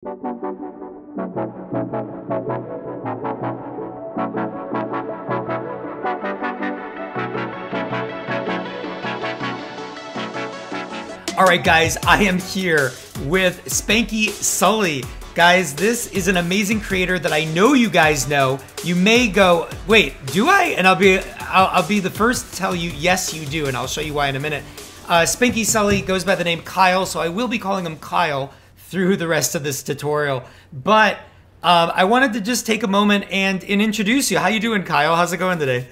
All right, guys, I am here with SpankySully. Guys, this is an amazing creator that I know you guys know. You may go, wait, do I? And I'll be the first to tell you, yes, you do, and I'll show you why in a minute. SpankySully goes by the name Kyle, so I will be calling him Kyle through the rest of this tutorial. But I wanted to just take a moment and introduce you. How you doing, Kyle? How's it going today?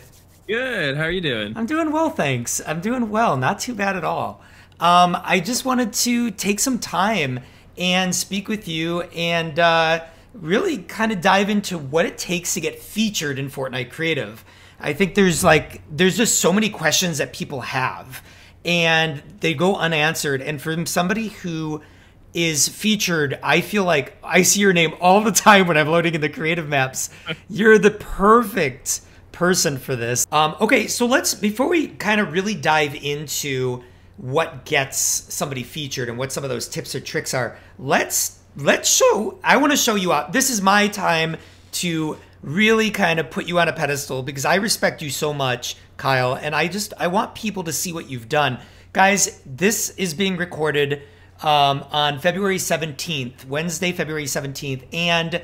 Good. How are you doing? I'm doing well, thanks. I'm doing well. Not too bad at all. I just wanted to take some time and speak with you and really kind of dive into what it takes to get featured in Fortnite Creative. I think there's just so many questions that people have and they go unanswered. And from somebody who is featured, I feel like I see your name all the time when I'm loading in the creative maps. You're the perfect person for this. Okay, so before we kind of really dive into what gets somebody featured and what some of those tips or tricks are, I want to show you out. This is my time to really kind of put you on a pedestal because I respect you so much, Kyle, and I want people to see what you've done. Guys, this is being recorded on February 17th, Wednesday, February 17th, and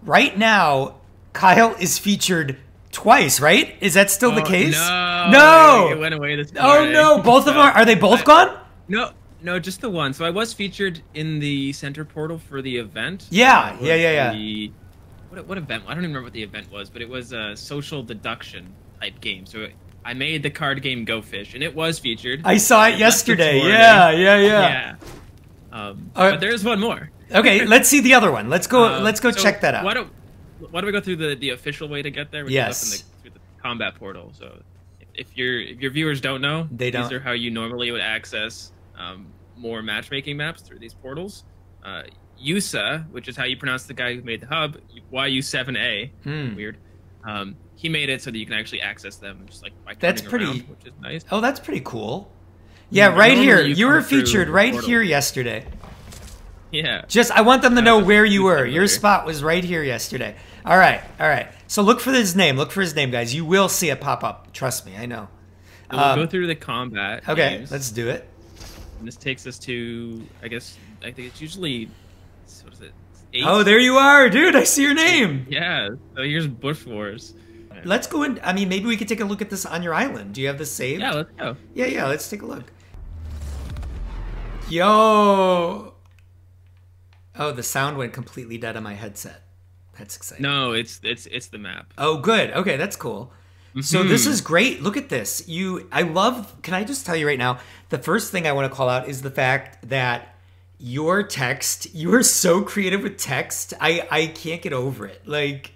right now, Kyle is featured twice, right? Is that still the case? No, it went away this morning. Oh no, both of them are they both gone? No, just the one. So I was featured in the center portal for the event. Yeah. What event? I don't even remember what the event was, but it was a social deduction type game. So I made the card game Go Fish, and it was featured. I saw it yesterday. Yeah. But there's one more. Okay, let's see the other one. Let's go check that out. Why don't we go through the official way to get there? Yes. Through the combat portal. So if your viewers don't know, these are how you normally would access more matchmaking maps through these portals. Yusa, which is how you pronounce the guy who made the hub, YU7A. Weird. He made it so that you can actually access them just like by turning around, which is nice. Oh, that's pretty cool. Yeah, right here. You were featured right here yesterday. Yeah. I want them to know where you were. Your spot was right here yesterday. All right. So look for his name. Look for his name, guys. You will see it pop up. Trust me, I know. We'll go through the combat. Okay, games. let's do it. And this takes us to, I think it's usually, what is it? 8? Oh, there you are, dude. I see your name. Yeah. So here's Bush Wars. Let's go in. I mean, maybe we could take a look at this on your island. Do you have this saved? Yeah, let's go. Yeah. Let's take a look. Yo. Oh, the sound went completely dead on my headset. That's exciting. No, it's the map. Oh, good. Okay, that's cool. So this is great. Look at this. Can I just tell you right now, the first thing I want to call out is the fact that your text, you are so creative with text. I can't get over it. Like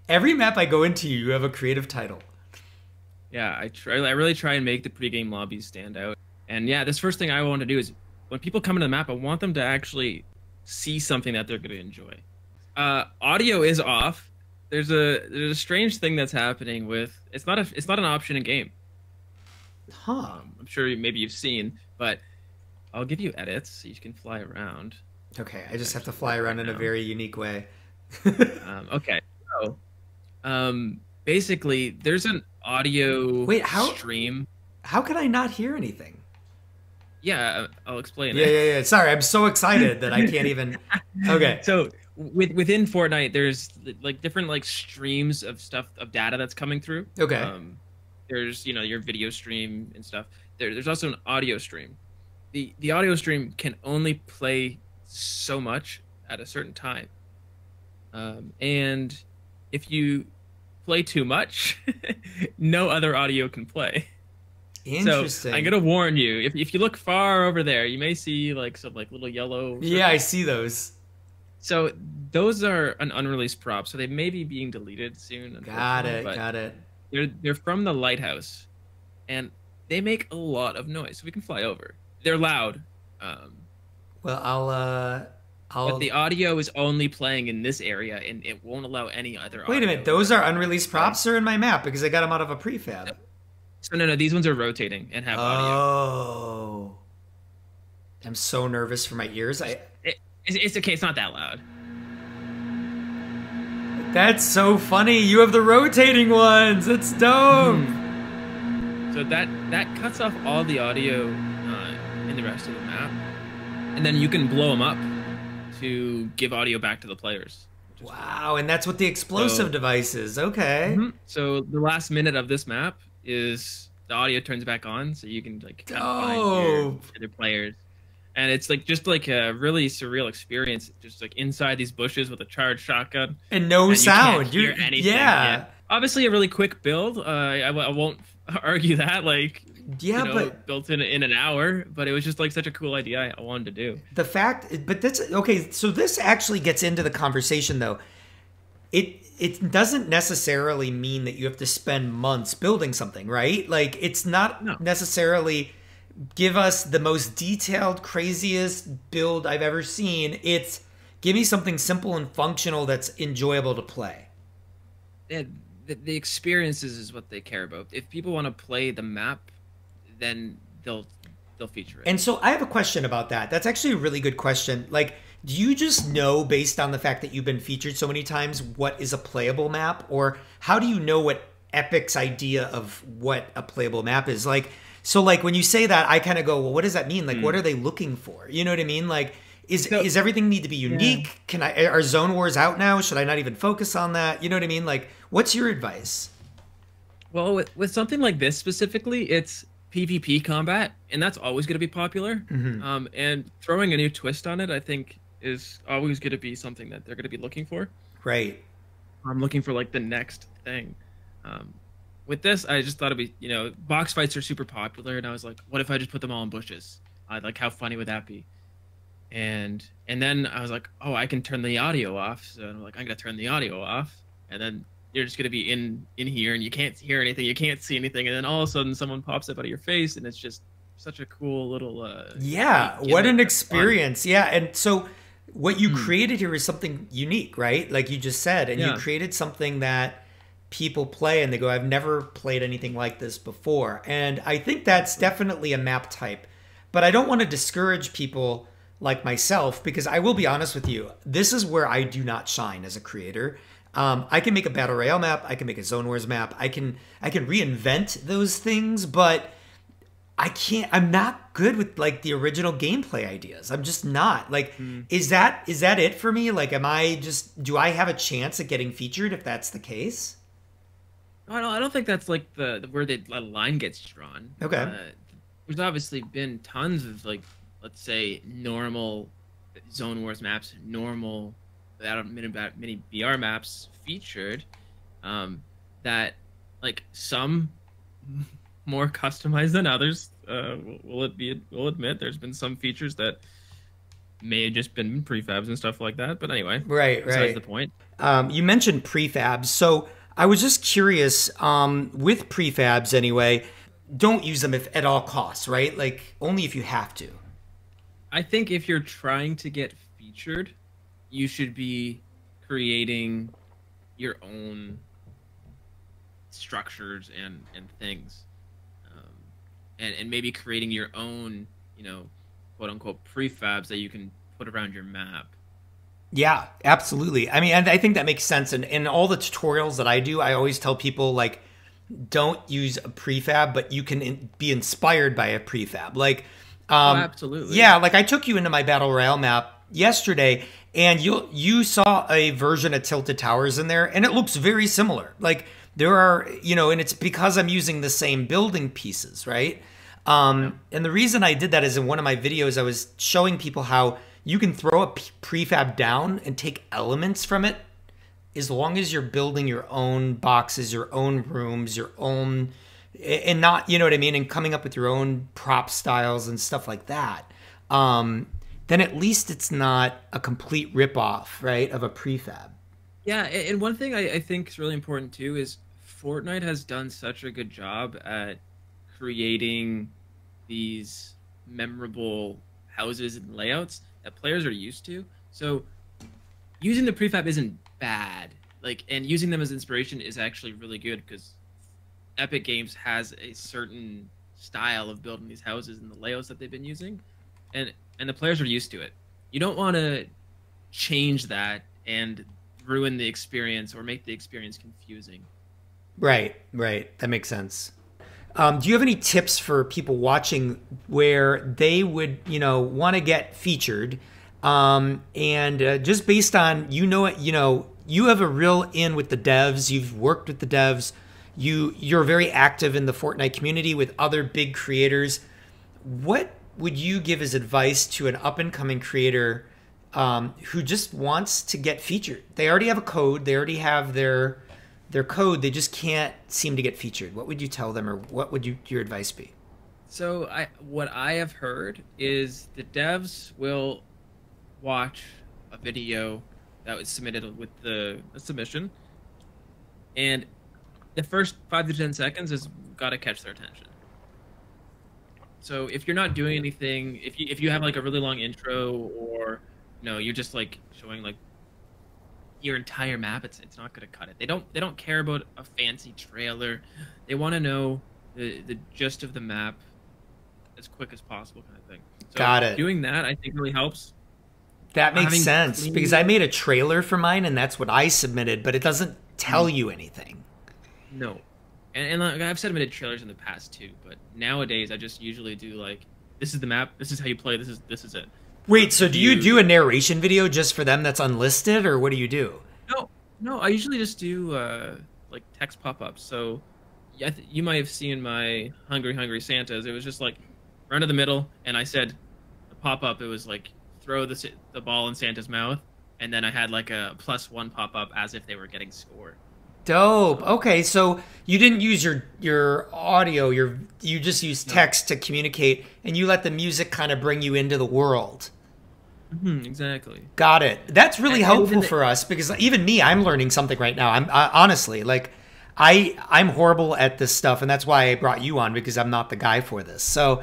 every map I go into, you have a creative title. Yeah, I really try and make the pregame lobbies stand out. And yeah, this first thing I want to do is when people come into the map, I want them to actually see something that they're going to enjoy. Audio is off. There's a strange thing that's happening with it's not an option in game. Huh. I'm sure maybe you've seen, but I'll give you edits so you can fly around. Okay, I just have to fly around in a very unique way. Okay, so basically there's an audio stream. How can I not hear anything? Yeah, I'll explain. Yeah. Sorry, I'm so excited that I can't even. Okay. So within Fortnite, there's like different like streams of data that's coming through. Okay. There's your video stream and stuff. There's also an audio stream. The audio stream can only play so much at a certain time. And if you play too much, no other audio can play. Interesting. So I'm gonna warn you. If you look far over there, you may see like some like little yellow. Yeah, I see those. So those are an unreleased prop, so they may be being deleted soon. Got it. They're from the lighthouse, and they make a lot of noise. So we can fly over. They're loud. Well, But the audio is only playing in this area, and it won't allow any other audio. Wait a minute, those are unreleased props or in my map because I got them out of a prefab. So no, these ones are rotating and have audio. Oh. I'm so nervous for my ears. It's okay, it's not that loud. That's so funny. You have the rotating ones. It's dope. So that cuts off all the audio in the rest of the map, and then you can blow them up to give audio back to the players. Wow, and that's what the explosive device is. Okay. So the last minute of this map is the audio turns back on, so you can like kind of find your other players. And it's like just like a really surreal experience, just like inside these bushes with a charged shotgun and no sound. You can't hear anything. Yeah. Obviously, a really quick build. I won't argue that. Like, but built in an hour. But it was just like such a cool idea I wanted to do. The fact, but that's okay. So this actually gets into the conversation, though. It doesn't necessarily mean that you have to spend months building something, right? Like, it's not necessarily give us the most detailed, craziest build I've ever seen. It's give me something simple and functional that's enjoyable to play. Yeah, the experiences is what they care about. If people want to play the map, then they'll feature it. And so I have a question about that. That's actually a really good question. Like, do you just know based on the fact that you've been featured so many times what is a playable map? Or how do you know what Epic's idea of what a playable map is? Like, so like when you say that, I kind of go, well, what does that mean? Like, what are they looking for? You know what I mean? Like, is everything need to be unique? Yeah. Are Zone Wars out now? Should I not even focus on that? You know what I mean? Like, what's your advice? Well, with something like this specifically, it's PvP combat, and that's always going to be popular. And throwing a new twist on it, I think, is always going to be something that they're going to be looking for. Right. I'm looking for like the next thing. With this, I just thought it'd be, box fights are super popular, and I was like, what if I just put them all in bushes? Like, how funny would that be? And then I was like, oh, I can turn the audio off. So I'm like, I'm gonna turn the audio off, and then you're just gonna be in here, and you can't hear anything, you can't see anything, and then all of a sudden someone pops up out of your face, and it's just such a cool little what an experience. Yeah, and so what you created here is something unique, right? Like you just said, and you created something that people play and they go, I've never played anything like this before. And I think that's definitely a map type. But I don't want to discourage people like myself, because I will be honest with you, this is where I do not shine as a creator. I can make a Battle Royale map, I can make a Zone Wars map, I can reinvent those things, but I'm not good with like the original gameplay ideas. I'm just not. Like, is that it for me? Like, do I have a chance at getting featured if that's the case? I don't think that's like where the line gets drawn. Okay. There's obviously been tons of like, let's say, normal Zone Wars maps, normal mini VR maps featured. That like some more customized than others. We'll admit there's been some features that may have just been prefabs and stuff like that. But anyway, right. Besides the point. You mentioned prefabs, so I was just curious, with prefabs anyway, don't use them if at all costs, right? Like, only if you have to. I think if you're trying to get featured, you should be creating your own structures and things. And maybe creating your own, quote unquote prefabs that you can put around your map. Yeah, absolutely. I mean, and I think that makes sense. And in all the tutorials that I do, I always tell people, like, don't use a prefab, but you can be inspired by a prefab. Like, absolutely. Yeah, like I took you into my Battle Royale map yesterday, and you saw a version of Tilted Towers in there, and it looks very similar. Like, there are, and it's because I'm using the same building pieces, right? And the reason I did that is in one of my videos, I was showing people how you can throw a prefab down and take elements from it as long as you're building your own boxes, your own rooms, your own, and not, you know what I mean? And coming up with your own prop styles and stuff like that. Then at least it's not a complete ripoff, right, of a prefab. Yeah, and one thing I think is really important too is Fortnite has done such a good job at creating these memorable houses and layouts that players are used to. So using the prefab isn't bad. Like, and using them as inspiration is actually really good because Epic Games has a certain style of building these houses and the layouts that they've been using, and the players are used to it. You don't want to change that and ruin the experience or make the experience confusing. Right, right. That makes sense. Do you have any tips for people watching where they would, want to get featured? And just based on, you have a real in with the devs. You've worked with the devs. You're very active in the Fortnite community with other big creators. What would you give as advice to an up-and-coming creator who just wants to get featured? They already have a code. They already have their code. They just can't seem to get featured. What would you tell them, or what would your advice be? So what I have heard is the devs will watch a video that was submitted with the submission, and the first 5 to 10 seconds has got to catch their attention. So if you're not doing anything, if you have like a really long intro, or you're just like showing like your entire map, it's not gonna cut it. They don't care about a fancy trailer. They want to know the gist of the map as quick as possible, kind of thing. So got it. Doing that, I think, really helps. That makes sense, because I made a trailer for mine and that's what I submitted, but it doesn't tell you anything. No. And like, I've submitted trailers in the past too, but nowadays I just usually do like, this is the map, this is how you play, this is it. Wait, so do you do a narration video just for them that's unlisted, or what do you do? No, I usually just do like text pop-ups. So you might have seen my Hungry Santas. It was just like run to the middle, and I said the pop-up, it was like throw the ball in Santa's mouth, and then I had like a +1 pop-up as if they were getting scored. Dope. Okay, so you didn't use your audio, you just used text to communicate, and you let the music kind of bring you into the world. Exactly. Got it. That's really helpful for us, because even me, I'm learning something right now. Honestly, like I'm horrible at this stuff, and that's why I brought you on, because I'm not the guy for this. So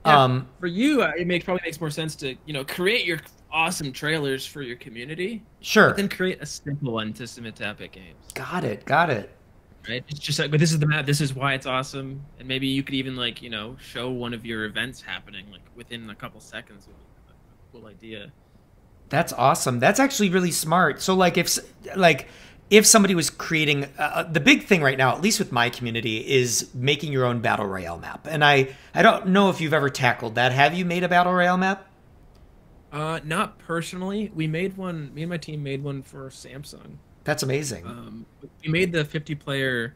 for you, it probably makes more sense to create your awesome trailers for your community. Sure. But then create a simple one to submit to Epic Games. Got it. Right? It's just like, but this is the map, this is why it's awesome. And maybe you could even like, show one of your events happening like within a couple seconds. A cool idea. That's awesome. That's actually really smart. So like if somebody was creating the big thing right now, at least with my community, is making your own battle royale map. And I don't know if you've ever tackled that. Have you made a battle royale map? Not personally. We made one. Me and my team made one for Samsung. That's amazing. We made the 50-player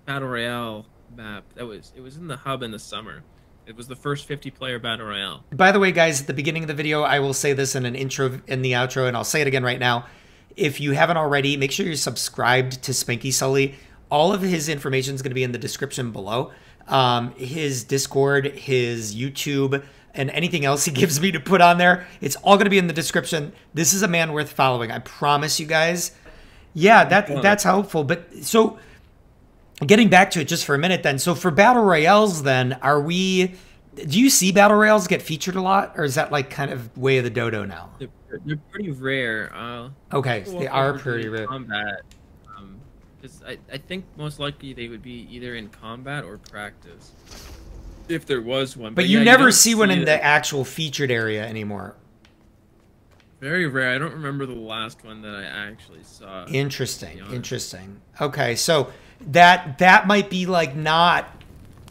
battle royale map. It was in the hub in the summer. It was the first 50-player battle royale. By the way, guys, at the beginning of the video, I will say this in an intro, in the outro, and I'll say it again right now. If you haven't already, make sure you're subscribed to SpankySully. All of his information is going to be in the description below. His Discord, his YouTube, and anything else he gives me to put on there, it's all going to be in the description. This is a man worth following. I promise you guys. Yeah, that's helpful. But so getting back to it just for a minute then. So for battle royales then, do you see battle royales get featured a lot, or is that like kind of way of the dodo now? They're pretty rare. Okay, they are pretty rare. Combat. I think most likely they would be either in combat or practice. If there was one. But you never see one in the actual featured area anymore. Very rare. I don't remember the last one that I actually saw. Interesting. Okay, so that might be like not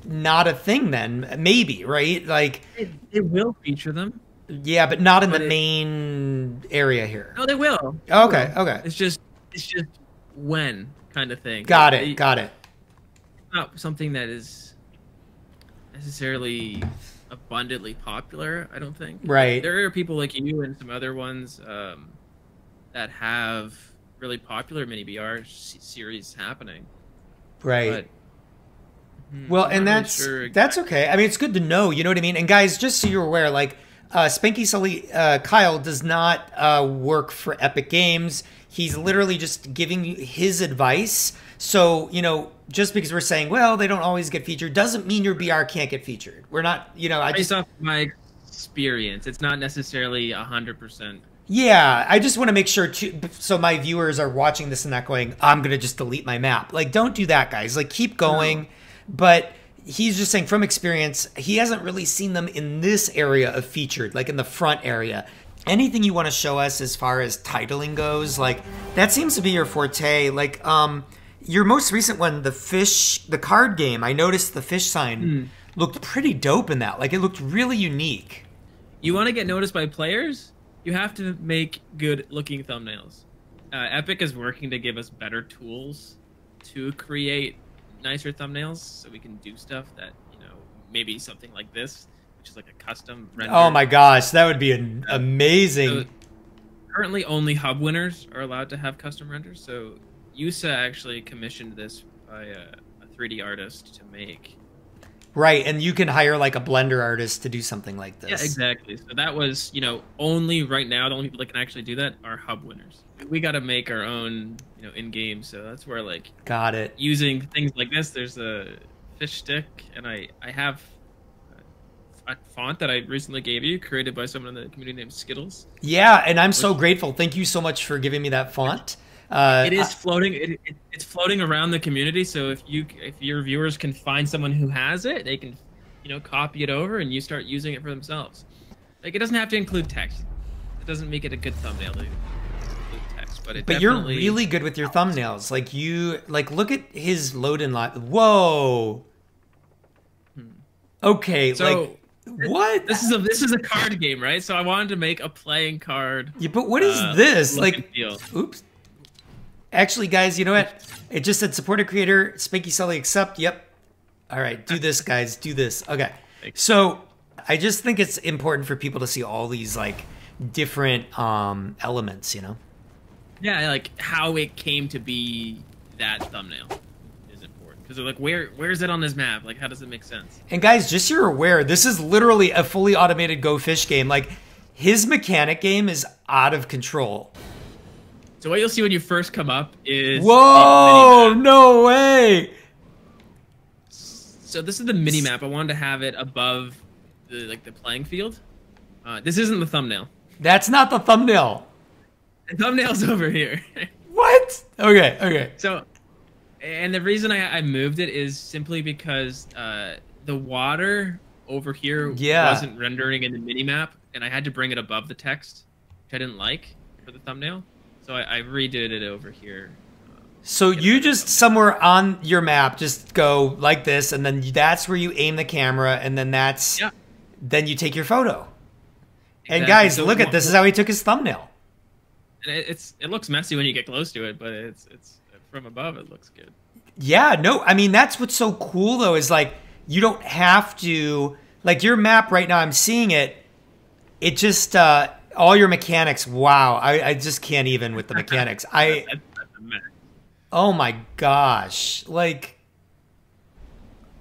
a thing then, maybe, right? Like it will feature them. Yeah, but not in the main area here. No, they will. Okay. It's just when kind of thing. Got it. Not something that is necessarily abundantly popular, I don't think. Right. There are people like you and some other ones that have really popular mini BR series happening. Right. But, well, and that's okay. I mean, it's good to know, you know what I mean? And guys, just so you're aware, like SpankySully, Kyle does not work for Epic Games. He's literally just giving you his advice. So, just because we're saying, well, they don't always get featured, doesn't mean your BR can't get featured. We're not, Based off my experience, it's not necessarily 100%. Yeah, I just want to make sure, too, so my viewers are watching this and not going, I'm going to just delete my map. Like, don't do that, guys. Like, keep going. No. But he's just saying from experience, he hasn't really seen them in this area of featured, like in the front area. anything you want to show us as far as titling goes? Like, that seems to be your forte. Like, your most recent one, the card game, I noticed the fish sign looked pretty dope in that. Like, it looked really unique. You want to get noticed by players? You have to make good-looking thumbnails. Epic is working to give us better tools to create nicer thumbnails, so we can do stuff that, you know, maybe something like this, which is like a custom render. Oh my gosh, that would be amazing. So, currently, only hub winners are allowed to have custom renders. So Yusa actually commissioned this by a 3D artist to make. Right, and you can hire like a Blender artist to do something like this. Yeah, exactly. So that was, you know, only right now, the only people that can actually do that are hub winners. We got to make our own, you know, in-game. So that's where, like, got it. Using things like this, there's a fish stick, and I have a font that I recently gave you, created by someone in the community named Skittles. Yeah, and I'm so grateful. Thank you so much for giving me that font. It is floating. It's floating around the community. So if your viewers can find someone who has it, they can, you know, copy it over, and you start using it for themselves. Like, it doesn't have to include text. It doesn't make it a good thumbnail to include text, but you're really good with your thumbnails. Like, look at his load and lot. Whoa. Okay. So, like, what? This is a card game, right? So I wanted to make a playing card. Yeah, but what is this? Like, oops. Actually, guys, you know what? It just said supported creator, SpankySully accept. Yep. All right, do this, guys. Do this. Okay. So I just think it's important for people to see all these like different elements, you know? Yeah, like how it came to be that thumbnail is important. Because they're like, where is it on this map? Like, how does it make sense? And guys, just so you're aware, this is literally a fully automated Go Fish game. Like, his mechanic game is out of control. So what you'll see when you first come up is... Whoa! No way! So this is the mini-map. I wanted to have it above the playing field. This isn't the thumbnail. That's not the thumbnail. The thumbnail's over here. What? Okay, okay. So, and the reason I moved it is simply because the water over here wasn't rendering in the mini-map, and I had to bring it above the text, which I didn't like for the thumbnail. So I redid it over here. So you just somewhere on your map just go like this, and then that's where you aim the camera, and then then you take your photo. Exactly. And guys, so look at this. Is how he took his thumbnail. And it looks messy when you get close to it, but it's from above it looks good. Yeah, no, I mean that's what's so cool though is like you don't have to like your map right now. I'm seeing it. It just all your mechanics. Wow, I just can't even with the mechanics. Oh my gosh, like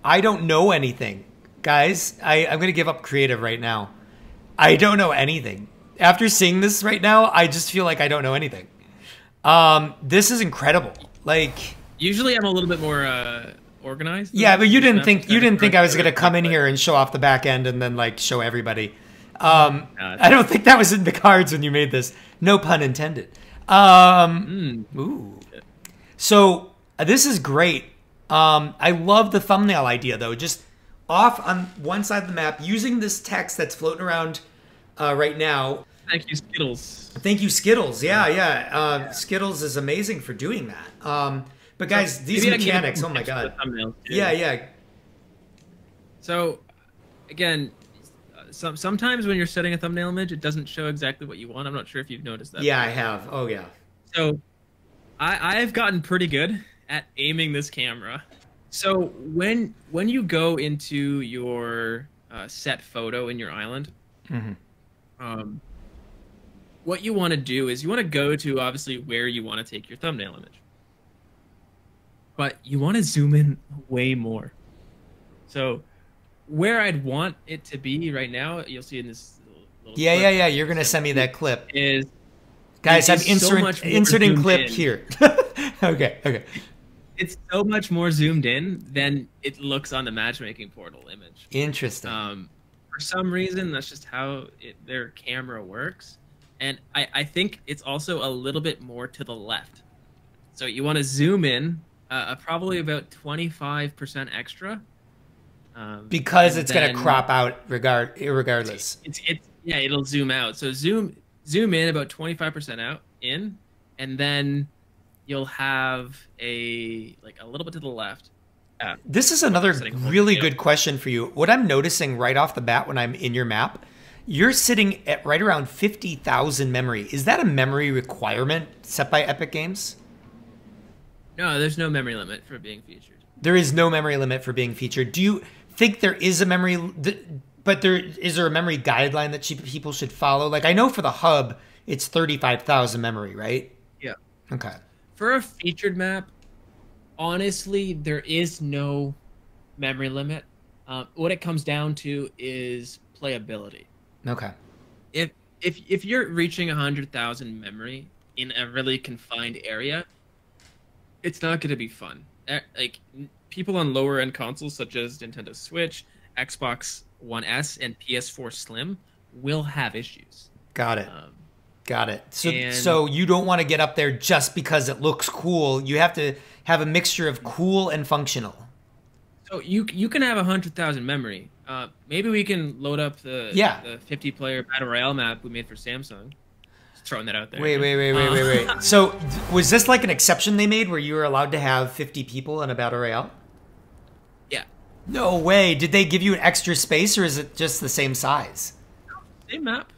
I don't know anything, guys. I'm gonna give up creative right now. I don't know anything. After seeing this right now, I just feel like I don't know anything. This is incredible. Like usually I'm a little bit more organized. Yeah, but you didn't think I was gonna come in here and show off the back end and then like show everybody. I don't think that was in the cards when you made this. No pun intended. Ooh. So this is great. I love the thumbnail idea though. Just off on one side of the map using this text that's floating around right now. Thank you, Skittles. Thank you, Skittles. Yeah. Skittles is amazing for doing that. But guys, so these mechanics, oh my god. Yeah. So again, sometimes when you're setting a thumbnail image, it doesn't show exactly what you want. I'm not sure if you've noticed that. Yeah, I have. Oh yeah. So I've gotten pretty good at aiming this camera. So when you go into your set photo in your island, what you want to do is you want to go to obviously where you want to take your thumbnail image, but you want to zoom in way more. So where I'd want it to be right now, you'll see in this little clip. Yeah. You're gonna send me that clip. Guys, I'm inserting clip here. Okay. It's so much more zoomed in than it looks on the matchmaking portal image. Interesting. For some reason, that's just how their camera works. And I think it's also a little bit more to the left. So you want to zoom in probably about 25% extra. Because it's going to crop out regardless. Yeah, it'll zoom out. So zoom zoom in about 25% out in, and then you'll have a little bit to the left. This is another really good question for you. What I'm noticing right off the bat when I'm in your map, you're sitting at right around 50,000 memory. Is that a memory requirement set by Epic Games? No, there's no memory limit for being featured. There is no memory limit for being featured. Do you think there is a memory, but is there a memory guideline that people should follow? Like, I know for the hub, it's 35,000 memory, right? Yeah. Okay. For a featured map, honestly, there is no memory limit. What it comes down to is playability. Okay. If you're reaching 100,000 memory in a really confined area, it's not going to be fun. Like, people on lower end consoles such as Nintendo Switch, Xbox One S, and PS4 Slim will have issues. Got it. Got it. So you don't want to get up there just because it looks cool. You have to have a mixture of cool and functional. So you can have 100,000 memory. Maybe we can load up the 50-player Battle Royale map we made for Samsung. Just throwing that out there. Wait. So was this like an exception they made where you were allowed to have 50 people in a Battle Royale? Yeah. No way. Did they give you an extra space, or is it just the same size? Same map.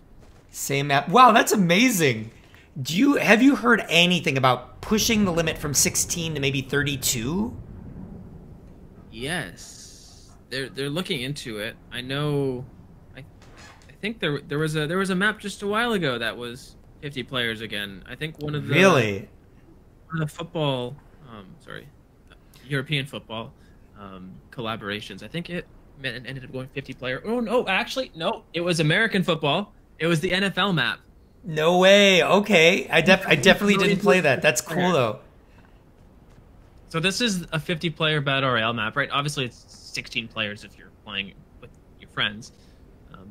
Same map. Wow, that's amazing. Have you heard anything about pushing the limit from 16 to maybe 32? Yes, they're looking into it. I know. I think there was a map just a while ago that was 50 players again. I think one of the football, European football collaborations. I think it ended up going 50 player. Oh no, actually no, it was American football. It was the NFL map. No way. Okay, I definitely didn't play that. That's cool though. So this is a 50-player Battle Royale map, right? Obviously, it's 16 players if you're playing with your friends.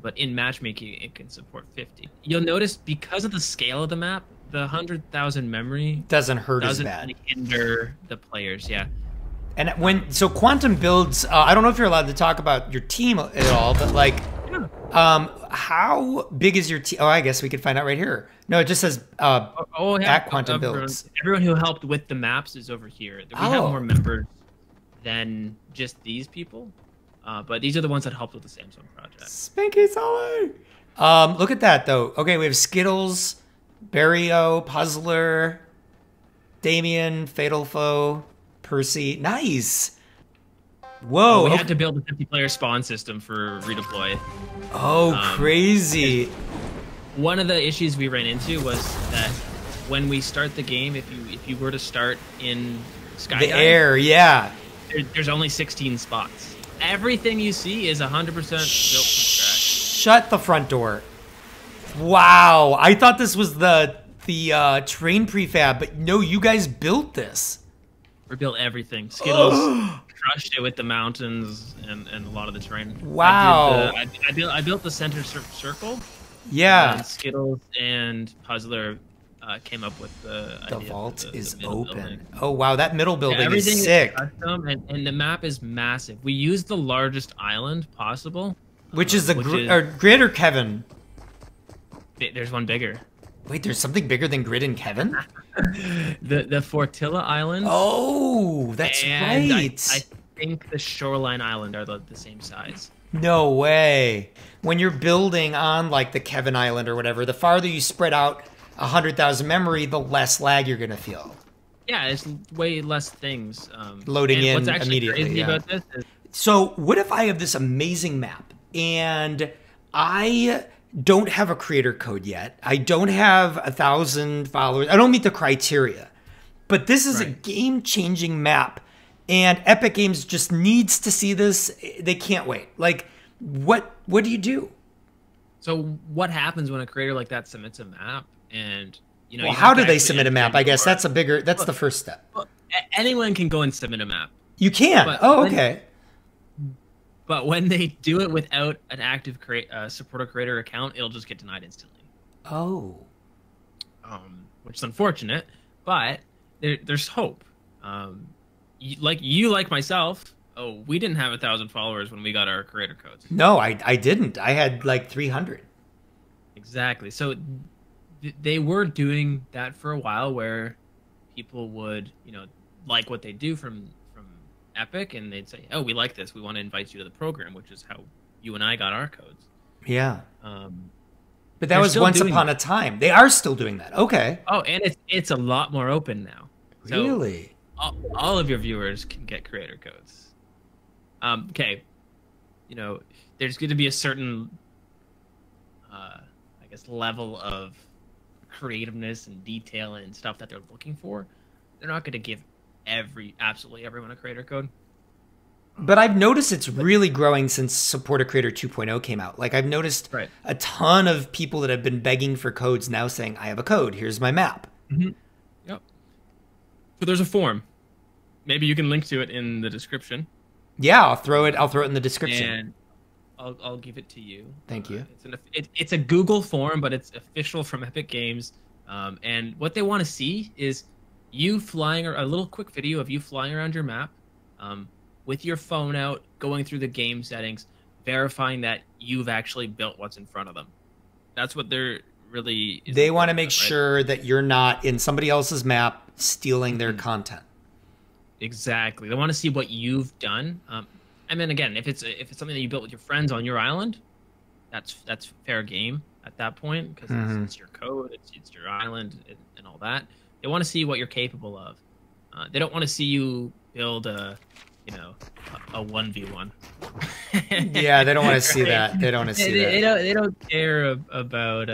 But in matchmaking, it can support 50. You'll notice because of the scale of the map, the 100,000 memory doesn't hurt as bad. Really hinder the players, yeah. And so Quantum builds. I don't know if you're allowed to talk about your team at all, but like, how big is your team? Oh, I guess we could find out right here. No, it just says at Quantum builds. Everyone who helped with the maps is over here. We have more members than just these people, but these are the ones that helped with the Samsung project. SpankySully. Look at that though. Okay, we have Skittles, Barrio, Puzzler, Damien, Fatal Foe, Percy. Nice. Whoa. We had to build a 50-player spawn system for redeploy. Oh, crazy. One of the issues we ran into was that when we start the game, if you were to start in Skydive, the air, yeah. There's only 16 spots. Everything you see is 100% built from scratch. Shut the front door. Wow. I thought this was the train prefab, but no, you guys built this. We built everything. Skittles crushed it with the mountains and a lot of the terrain. Wow. I built the center circle. Yeah. And Skittles and Puzzler came up with the idea. The vault is open. Building. Oh, wow. That middle building is sick. Is custom, and the map is massive. We used the largest island possible. Which is the Grid or Kevin? There's one bigger. Wait, there's something bigger than Grid and Kevin? the Fortilla Island. Oh, that's right. I think the Shoreline Island are the same size. No way. When you're building on like the Kevin Island or whatever, the farther you spread out 100,000 memory, the less lag you're gonna feel. Yeah, it's way less things loading in what's actually immediately. Crazy about this is so what if I have this amazing map and I don't have a creator code yet? I don't have 1,000 followers. I don't meet the criteria, but this is a game-changing map, and Epic Games just needs to see this. They can't wait. Like, what do you do? So what happens when a creator like that submits a map, and well, how do they submit a map? I guess that's the first step. Well, anyone can go and submit a map. You can. Okay. But when they do it without an active supporter creator account, it'll just get denied instantly. Oh. Which is unfortunate, but there's hope. Like myself, we didn't have 1,000 followers when we got our creator codes. No, I didn't. I had like 300. Exactly. So they were doing that for a while, where people would, like what they do from Epic, and they'd say, "Oh, we like this. We want to invite you to the program," which is how you and I got our codes. Yeah. But that was once upon a time. They are still doing that. Okay. Oh, and it's a lot more open now. Really? So all of your viewers can get creator codes. Okay. There's going to be a certain, I guess, level of creativeness and detail and stuff that they're looking for. They're not going to give absolutely everyone a creator code. But I've noticed it's really growing since Support a Creator 2.0 came out. Like, I've noticed a ton of people that have been begging for codes now saying, I have a code, here's my map. Mm-hmm. Yep. So there's a form. Maybe you can link to it in the description. Yeah, I'll throw it in the description. And I'll give it to you. Thank you. It's a Google form, but it's official from Epic Games. And what they want to see is you flying, or a little quick video of you flying around your map, with your phone out, going through the game settings, verifying that you've actually built what's in front of them. That's what they're really... They want to make sure that you're not in somebody else's map stealing their content. Exactly. They want to see what you've done. And then again, if it's something that you built with your friends on your island, that's fair game at that point, because it's your code, it's your island, and all that. They want to see what you're capable of. They don't want to see you build a 1v1. Yeah, they don't want to see that. They don't want to see that. They don't care about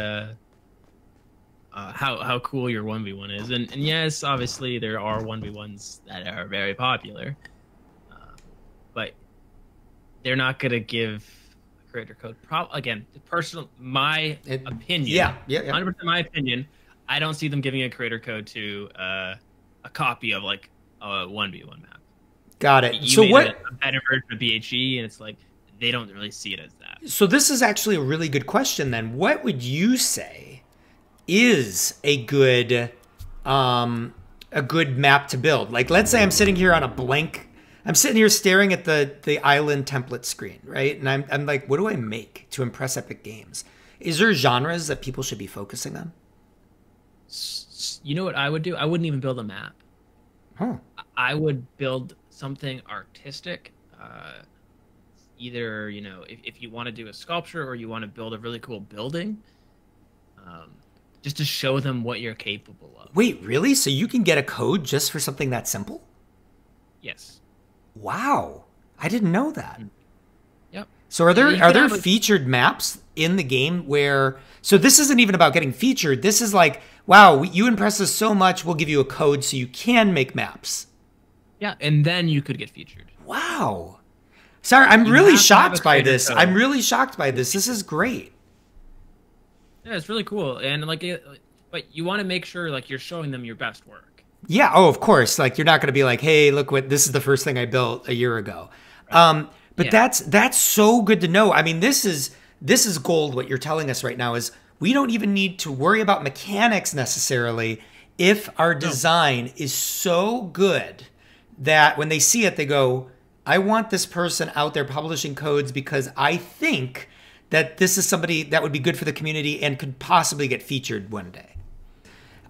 how cool your 1v1 is. And yes, obviously there are 1v1s that are very popular, but they're not gonna give a creator code. Again, my opinion. Yeah. 100% my opinion. I don't see them giving a creator code to a copy of like a 1v1 map. Got it. So what? A better version of BHE, and it's like they don't really see it as that. So this is actually a really good question. Then, what would you say is a good map to build? Like, let's say I'm sitting here on a blank. I'm sitting here staring at the island template screen, right? And I'm like, what do I make to impress Epic Games? Is there genres that people should be focusing on? You know what I would do? I wouldn't even build a map. Huh. I would build something artistic. Either, if you want to do a sculpture or you want to build a really cool building, just to show them what you're capable of. Wait, really? So you can get a code just for something that simple? Yes. Wow. I didn't know that. Yep. So are there featured maps in the game where... So this isn't even about getting featured. This is like, wow, you impress us so much, we'll give you a code so you can make maps. Yeah, and then you could get featured. Wow. Sorry, I'm really shocked by this. I'm really shocked by this. This is great. Yeah, it's really cool. And but you want to make sure like you're showing them your best work. Yeah, oh, of course. Like, you're not going to be like, hey, look this is the first thing I built a year ago. Right. But yeah. That's so good to know. I mean, this is gold. What you're telling us right now is we don't even need to worry about mechanics necessarily if our design is so good that when they see it, they go, I want this person out there publishing codes because I think that this is somebody that would be good for the community and could possibly get featured one day.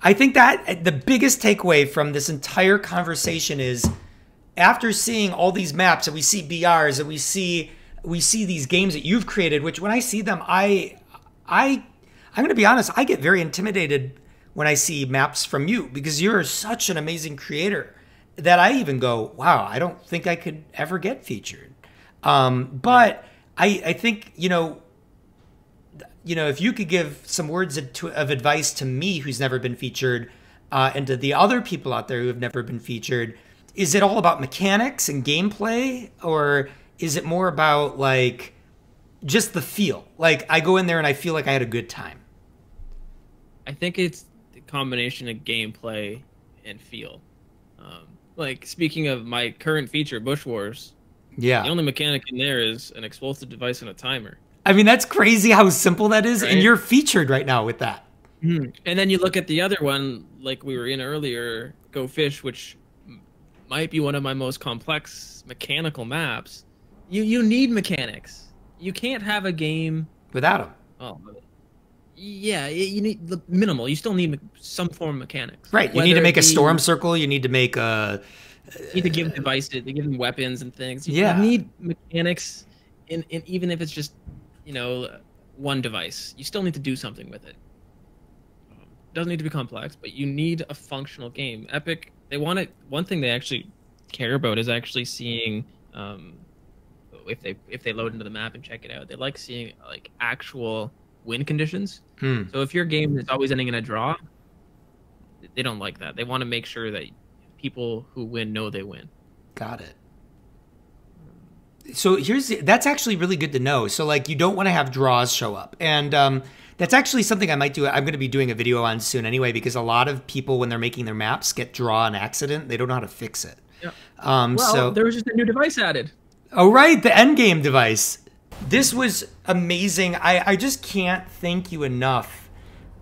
I think that the biggest takeaway from this entire conversation is after seeing all these maps and we see BRs and we see these games that you've created, which when I see them, I'm going to be honest, I get very intimidated when I see maps from you because you're such an amazing creator that I even go, wow, I don't think I could ever get featured. But I think, if you could give some words of advice to me who's never been featured and to the other people out there who have never been featured, is it all about mechanics and gameplay, or is it more about like just the feel? Like I go in there and I feel like I had a good time. I think it's the combination of gameplay and feel. Like speaking of my current feature, Bush Wars. Yeah. The only mechanic in there is an explosive device and a timer. I mean, that's crazy how simple that is, right? And you're featured right now with that. And then you look at the other one, like we were in earlier, Go Fish, which might be one of my most complex mechanical maps. You need mechanics. You can't have a game without them. Oh, Yeah, you need the minimal. You still need some form of mechanics. Right. You need to make a storm circle. You need to make a. You need to give devices. They give them weapons and things. You Yeah. need mechanics, in even if it's just, you know, one device. You still need to do something with it. It doesn't need to be complex, but you need a functional game. Epic, they want it. One thing they actually care about is actually seeing. If they load into the map and check it out, they like seeing like actual win conditions. So if your game is always ending in a draw, they don't like that. They want to make sure that people who win know they win. Got it. So that's actually really good to know. So like you don't want to have draws show up. And that's actually something I might do. I'm going to be doing a video on soon anyway, because a lot of people when they're making their maps get draw on accident. They don't know how to fix it. Yeah. Well, there was just a new device added. Oh, right. The endgame device. This was amazing. I just can't thank you enough,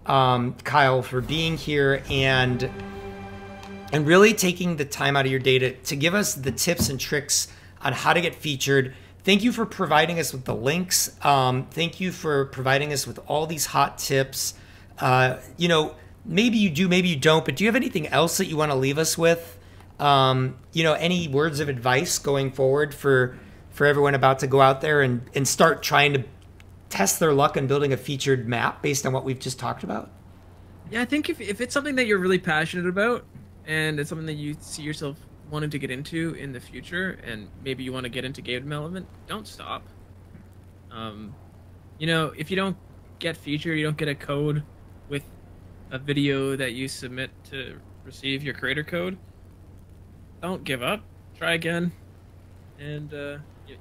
Kyle, for being here and really taking the time out of your day to give us the tips and tricks on how to get featured. Thank you for providing us with the links. Thank you for providing us with all these hot tips. You know, maybe you do, maybe you don't, but do you have anything else that you want to leave us with? You know, any words of advice going forward for everyone about to go out there and start trying to test their luck in building a featured map based on what we've just talked about? Yeah, I think if it's something that you're really passionate about and it's something that you see yourself wanting to get into in the future, and maybe you want to get into game development, don't stop. You know, if you don't get featured, you don't get a code with a video that you submit to receive your creator code, don't give up. Try again, and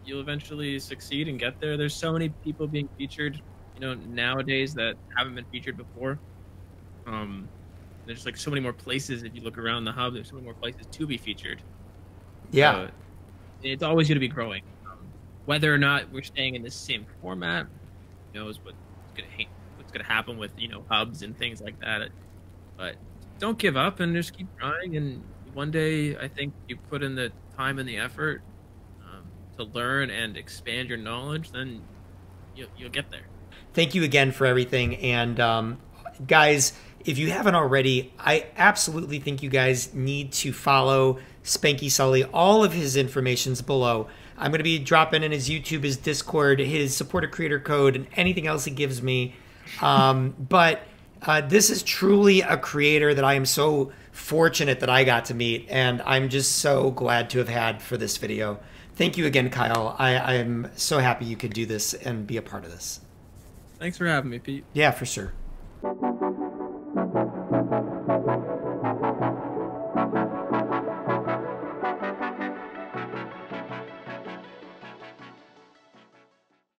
you'll eventually succeed and get there. There's so many people being featured, you know, nowadays that haven't been featured before. There's like so many more places. If you look around the hub, there's so many more places to be featured. Yeah, so it's always going to be growing. Whether or not we're staying in the same format, who knows what's going to happen with, you know, hubs and things like that. But don't give up and just keep trying, and one day, I think you put in the time and the effort to learn and expand your knowledge, then you'll get there. Thank you again for everything. And guys, if you haven't already, I absolutely think you guys need to follow SpankySully. All of his information's below. I'm going to be dropping in his YouTube, his Discord, his supporter creator code, and anything else he gives me. But this is truly a creator that I am so fortunate that I got to meet, and I'm just so glad to have had for this video. Thank you again, Kyle. I'm so happy you could do this and be a part of this. Thanks for having me, Pete. Yeah, for sure.